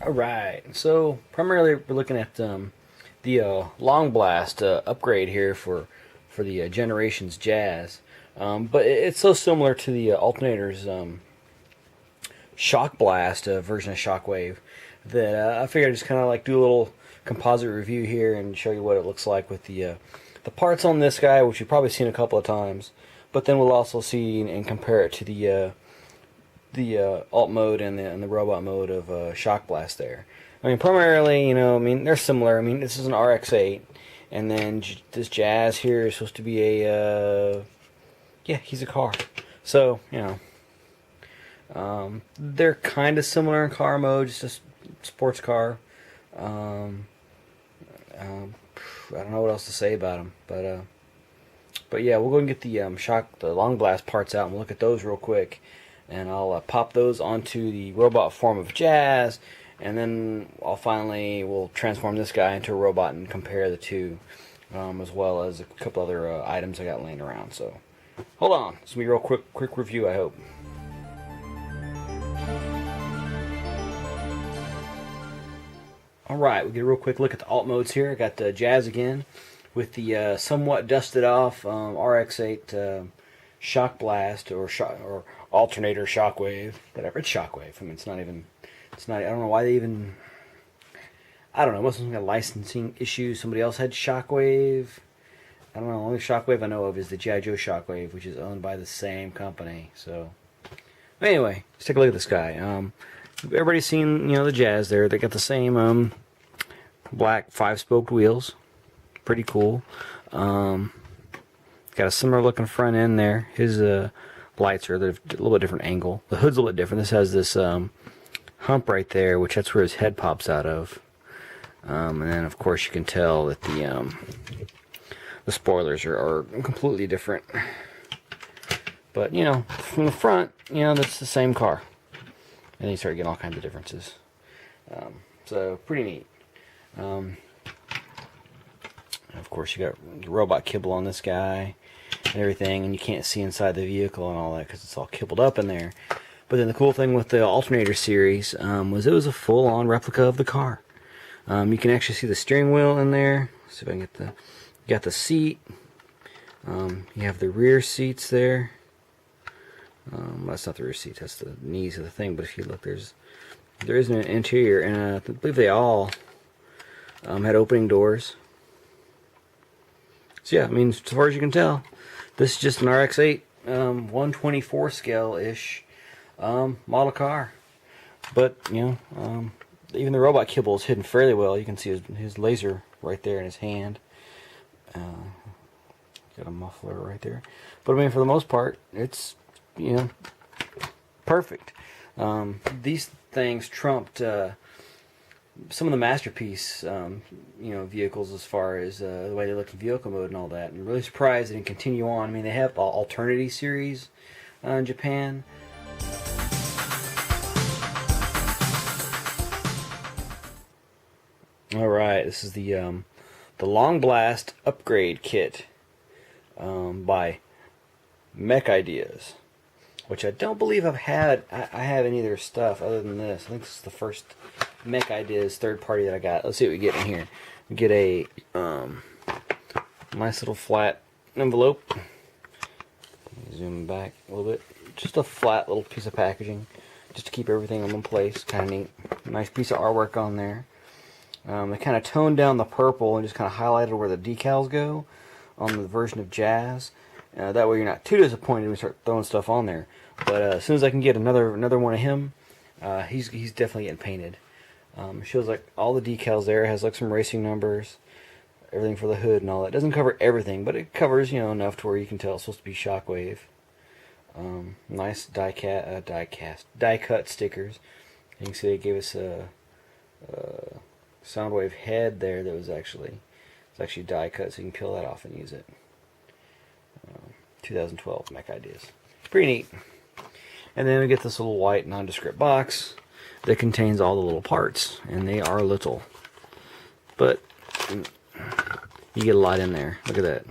Alright, so primarily we're looking at the Longblast upgrade here for the Generations Jazz. But it's so similar to the Alternator's Shockblast version of Shockwave that I figured I'd just kind of like do a little composite review here and show you what it looks like with the parts on this guy, which you've probably seen a couple of times. But then we'll also see and compare it to the alt mode and the robot mode of Shockblast there. I mean, primarily, they're similar. I mean, this is an RX-8, and then this Jazz here is supposed to be a, yeah, he's a car. So, they're kind of similar in car mode, just a sports car. I don't know what else to say about them, but yeah, we'll go and get the Longblast parts out and we'll look at those real quick. And I'll pop those onto the robot form of Jazz, and then we'll transform this guy into a robot and compare the two, as well as a couple other items I got laying around. So, hold on. This will be a real quick review, I hope. Alright, we get a real quick look at the alt modes here. I got the Jazz again with the somewhat dusted off RX-8 Shockblast or Alternator Shockwave, whatever. It's Shockwave. I mean, I don't know why they even, I don't know, it must have been a licensing issue. Somebody else had Shockwave. I don't know, the only Shockwave I know of is the G.I. Joe Shockwave, which is owned by the same company. So, anyway, let's take a look at this guy. Everybody's seen, the Jazz there. They got the same black 5-spoked wheels. Pretty cool. Got a similar looking front end there. His lights are a little bit different angle. The hood's a little bit different. This has this hump right there, which that's where his head pops out of. And then, of course, you can tell that the spoilers are completely different. But, from the front, that's the same car. And then you start getting all kinds of differences. So, pretty neat. Of course, you got the robot kibble on this guy and everything, and you can't see inside the vehicle and all that because it's all kibbled up in there. But then the cool thing with the Alternator series was it was a full-on replica of the car. You can actually see the steering wheel in there. Let's see if I can get you got the seat. You have the rear seats there. That's not the rear seat, that's the knees of the thing. But if you look, there is an interior, and I believe they all had opening doors. So yeah, I mean, as far as you can tell, this is just an RX-8 124 scale-ish model car. But, even the robot kibble is hidden fairly well. You can see his laser right there in his hand. Got a muffler right there. But, I mean, for the most part, it's, perfect. These things trumped some of the Masterpiece, vehicles as far as the way they look in vehicle mode and all that. And I'm really surprised they didn't continue on. I mean, they have the Alternator series in Japan. Alright, this is the Longblast Upgrade Kit by MECH Ideas, which I don't believe I've had. I have any of their stuff other than this. I think this is the first MECH Ideas third party that I got. Let's see what we get in here. We get a nice little flat envelope. Zoom back a little bit. Just a flat little piece of packaging, just to keep everything in one place. Kind of neat. Nice piece of artwork on there. They kind of toned down the purple and just kind of highlighted where the decals go on the version of Jazz. That way you're not too disappointed when we start throwing stuff on there. But as soon as I can get another one of him, he's definitely getting painted. It shows like all the decals there. It has like some racing numbers, everything for the hood and all that. It doesn't cover everything, but it covers enough to where you can tell it's supposed to be Shockwave. Nice die cut stickers. You can see they gave us a Soundwave head there that was actually die cut, so you can peel that off and use it. 2012 MECH Ideas. Pretty neat. And then we get this little white nondescript box that contains all the little parts, and they are little, but you get a lot in there. Look at that.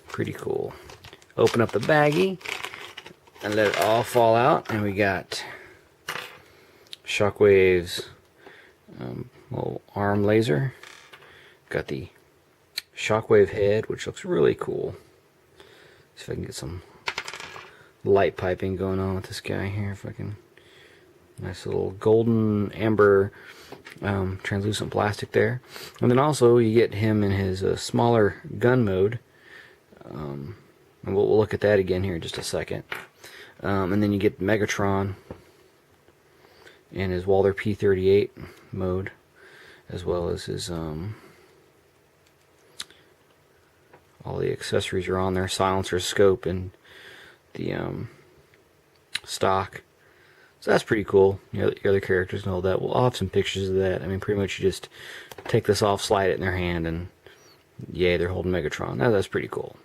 Pretty cool. Open up the baggie and let it all fall out, and we got Shockwaves little arm laser. Got the Shockwave head, which looks really cool. See if I can get some light piping going on with this guy here. If I can, nice little golden amber translucent plastic there. And then also you get him in his smaller gun mode. And we'll look at that again here in just a second. And then you get Megatron in his Walther P38 mode, as well as his all the accessories are on there, silencer, scope, and the stock. So that's pretty cool. You know, the other characters and all that. We'll have some pictures of that. I mean, pretty much you just take this off, slide it in their hand, and yay, they're holding Megatron. Now that's pretty cool.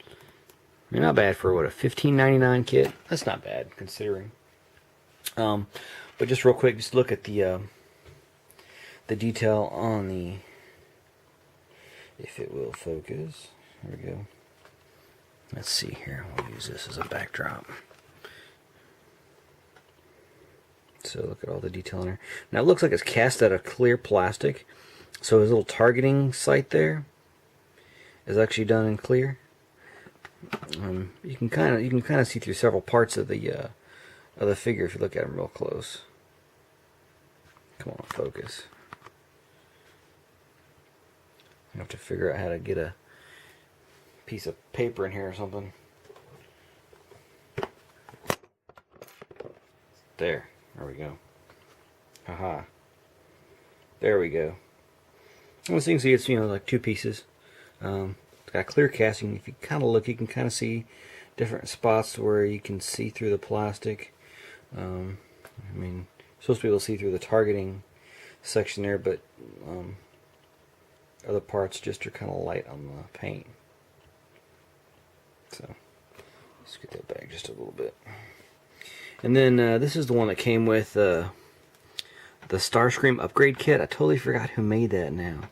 I mean, not bad for what, a $15.99 kit. That's not bad considering. But just real quick, just look at the detail on the. If it will focus. There we go. Let's see here. We'll use this as a backdrop. So look at all the detail in there. Now it looks like it's cast out of clear plastic. So his little targeting sight there is actually done in clear. You can kind of see through several parts of the figure if you look at him real close. Come on, focus. I have to figure out how to get a piece of paper in here or something. There we go. Haha. There we go. And as you can see, it's, you know, like two pieces. It's got clear casting. If you kind of look, you can kind of see different spots where you can see through the plastic. I mean, you're supposed to be able to see through the targeting section there, but other parts just are kind of light on the paint. So let's get that back just a little bit. And then this is the one that came with the Starscream upgrade kit. I totally forgot who made that now.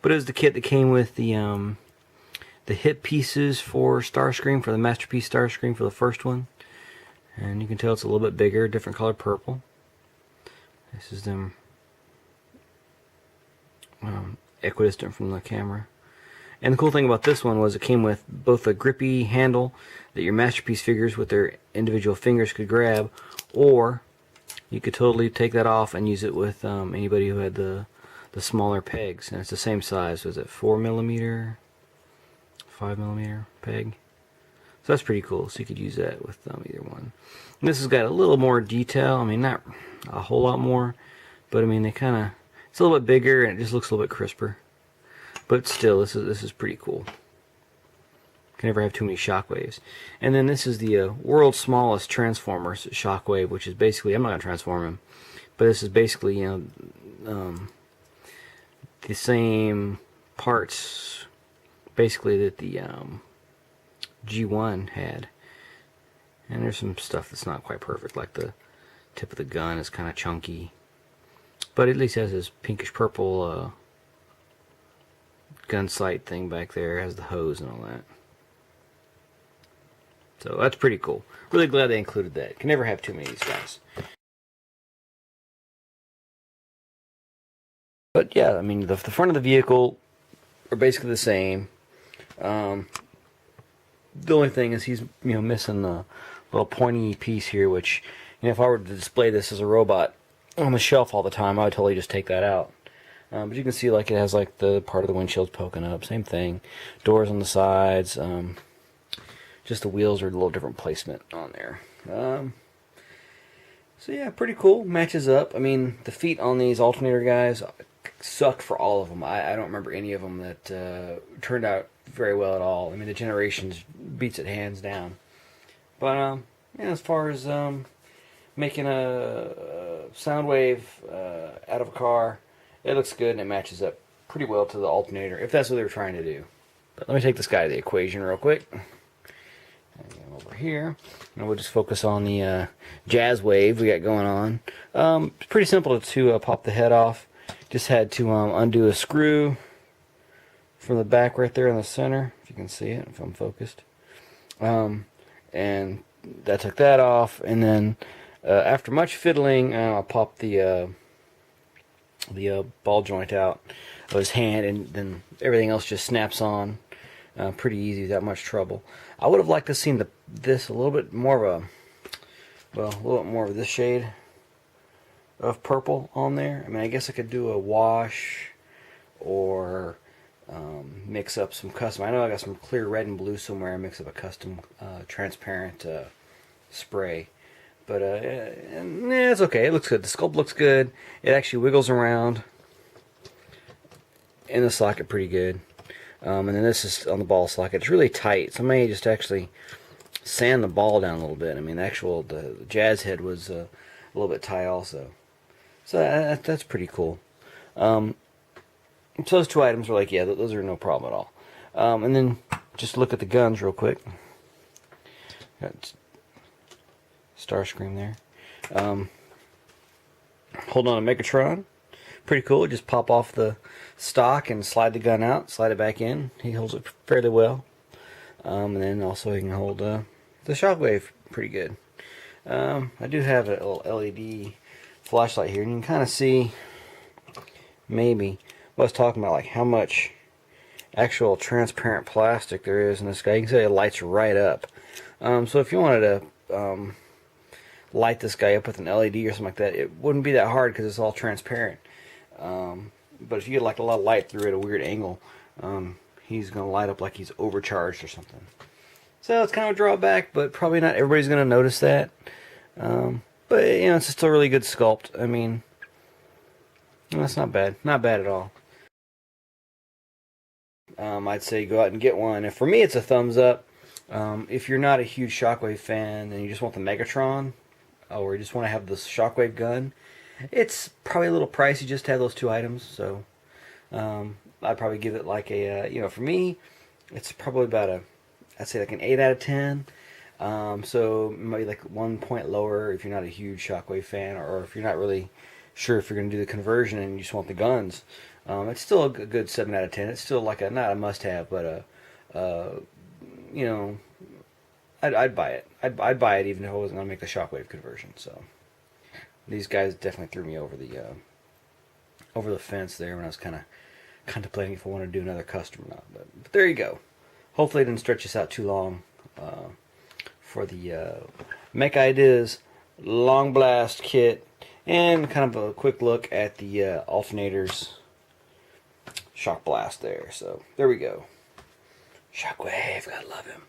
But it was the kit that came with the hip pieces for Starscream, for the Masterpiece Starscream for the first one. And you can tell it's a little bit bigger, different color purple. This is them equidistant from the camera. And the cool thing about this one was it came with both a grippy handle that your Masterpiece figures with their individual fingers could grab, or you could totally take that off and use it with anybody who had the smaller pegs. And it's the same size. Was it 4mm, 5mm peg? So that's pretty cool. So you could use that with either one. And this has got a little more detail. I mean, not a whole lot more, but I mean, it's a little bit bigger and it just looks a little bit crisper. But still, this is pretty cool. Can never have too many Shockwaves. And then this is the world's smallest Transformers Shockwave, which is basically, I'm not going to transform him, but this is basically, you know, the same parts basically that the G1 had. And there's some stuff that's not quite perfect, like the tip of the gun is kind of chunky. But at least it has this pinkish purple gun sight thing back there. It has the hose and all that. So that's pretty cool. Really glad they included that. Can never have too many of these guys. But yeah, I mean, the front of the vehicle are basically the same. The only thing is he's, you know, missing the little pointy piece here, which, you know, if I were to display this as a robot on the shelf all the time, I would totally just take that out. But you can see, like, it has like the part of the windshield poking up. Same thing. Doors on the sides. Just the wheels are a little different placement on there. So yeah, pretty cool. Matches up. I mean, the feet on these alternator guys sucked for all of them. I don't remember any of them that turned out very well at all. I mean, the Generations beats it hands down. But yeah, as far as making a sound wave out of a car, it looks good and it matches up pretty well to the alternator, if that's what they were trying to do. But let me take this guy to the equation real quick. Over here, and we'll just focus on the jazz wave we got going on. It's pretty simple to pop the head off. Just had to undo a screw from the back right there in the center, if you can see it, if I'm focused. And that took that off, and then After much fiddling, I'll pop the ball joint out of his hand, and then everything else just snaps on pretty easy without much trouble. I would have liked to have seen this a little bit more of a little bit more of this shade of purple on there. I mean, I guess I could do a wash or mix up some custom. I know I got some clear red and blue somewhere. I mix up a custom transparent spray. But it's okay. It looks good. The sculpt looks good. It actually wiggles around in the socket pretty good. And then this is on the ball socket. It's really tight. So I may just actually sand the ball down a little bit. I mean, the jazz head was a little bit tight also. So that's pretty cool. So those two items are like, yeah, those are no problem at all. And then just look at the guns real quick. Got Starscream there. Hold on a Megatron. Pretty cool. Just pop off the stock and slide the gun out, slide it back in. He holds it fairly well. And then also he can hold the Shockwave pretty good. I do have a little LED flashlight here, and you can kind of see maybe what I was talking about, like how much actual transparent plastic there is in this guy. You can see it lights right up. So if you wanted to light this guy up with an LED or something like that, it wouldn't be that hard because it's all transparent. But if you get like a lot of light through at a weird angle, he's going to light up like he's overcharged or something. So it's kind of a drawback, but probably not everybody's going to notice that. But you know, it's just a really good sculpt. I mean, that's not bad. Not bad at all. I'd say go out and get one. And for me, it's a thumbs up. If you're not a huge Shockwave fan and you just want the Megatron, or you just want to have this Shockwave gun, it's probably a little pricey just to have those two items. So I'd probably give it like a, for me, it's probably about I'd say like an 8 out of 10. So maybe like 1 point lower if you're not a huge Shockwave fan, or if you're not really sure if you're going to do the conversion and you just want the guns. It's still a good 7 out of 10. It's still like not a must-have, but I'd buy it. I'd buy it even if I wasn't going to make the Shockwave conversion. So these guys definitely threw me over the fence there when I was kind of contemplating if I want to do another custom or not. But there you go. Hopefully it didn't stretch this out too long for the Mech Ideas Longblast kit, and kind of a quick look at the Alternator's Shockblast there. So there we go. Shockwave, gotta love him.